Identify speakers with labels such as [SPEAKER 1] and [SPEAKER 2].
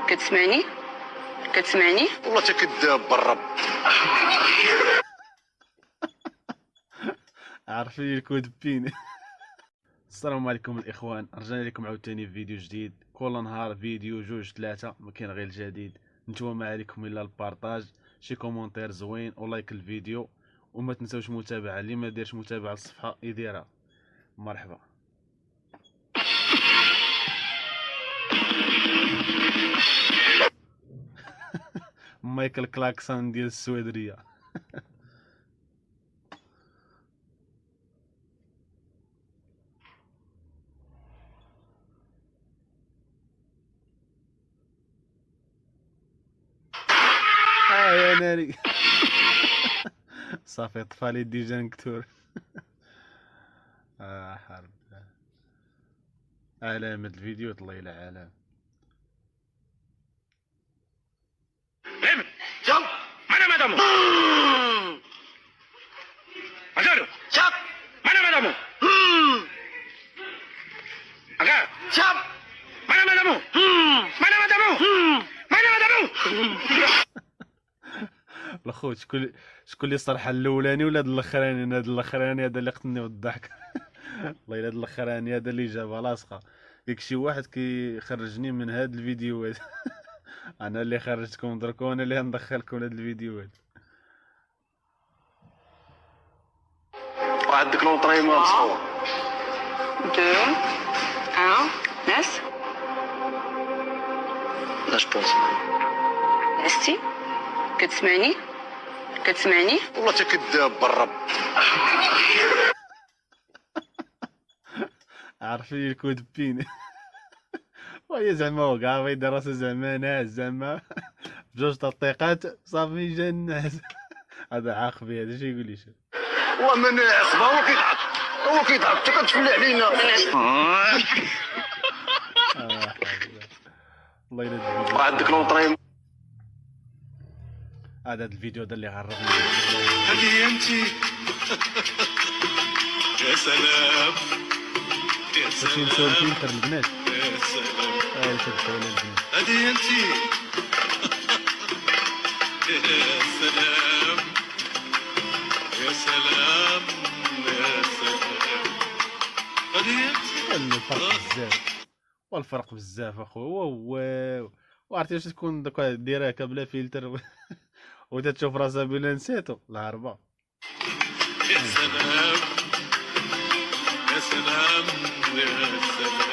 [SPEAKER 1] كتسمعني؟ كتسمعني؟
[SPEAKER 2] والله تا كذاب بالرب.
[SPEAKER 3] عارفين الكود بين. السلام عليكم الاخوان، رجعنا لكم عاوتاني في فيديو جديد. كل نهار فيديو جوج ثلاثه، ما كاين غير الجديد. نتوما ما عليكم الا البارطاج، شي كومونتير زوين ولايك الفيديو، وما تنساوش متابعه. اللي ما دارش متابعه الصفحه يديرها. مرحبا. مايكل كلاكسون ديال السويدريه. يا ناري. صافي طفالي ديجا نكتور. حرب علامة الفيديو طلع الى علامة.
[SPEAKER 2] شوف mana madamu Ajaru شوف mana madamu Aga شوف mana madamu mana madamu mana madamu.
[SPEAKER 3] الخوت شكون اللي صرح الاولاني ولا هذا الاخراني؟ هذا الاخراني هذا اللي قتلني بالضحك. والله الا هذا الاخراني هذا اللي جابها لاصقه. ياك شي واحد كيخرجني من هاد الفيديوهات. انا اللي خرجتكم درك وانا اللي ندخلكم لهاد الفيديوهات.
[SPEAKER 2] وعندك لونطريمون مصور
[SPEAKER 1] 2 1 ناس
[SPEAKER 2] لا جبونس
[SPEAKER 1] ناستي كتسمعني؟ كتسمعني؟
[SPEAKER 2] والله تا كذاب بالرب.
[SPEAKER 3] عارفين الكود بين. وهي زعما هو كاع بغا يدير راسو زعما ناس زعما بجوج تطيقات صافي جا الناس. هذا عاقبي هذا شي يقول لي شو.
[SPEAKER 2] والله ما ناعس هو كيضحك هو كيضحك انت كتفلي علينا.
[SPEAKER 3] والله الا الفيديو
[SPEAKER 2] وعندك لونطريمون
[SPEAKER 3] هذا الفيديو اللي غربني.
[SPEAKER 2] هذه انت. يا سلام يا
[SPEAKER 3] باش نساو
[SPEAKER 2] سلام
[SPEAKER 3] الفلتر البنات.
[SPEAKER 2] يا سلام
[SPEAKER 3] تبقاو البنات.
[SPEAKER 2] هذه انت. يا سلام يا سلام يا سلام هذه انت.
[SPEAKER 3] الفرق بزاف والفرق بزاف اخويا. واو وعرفتي واش تكون دوكا ديرها بلا فلتر وتتشوف راسها بلا نسيتو الهربه.
[SPEAKER 2] يا سلام يا سلام يا سلام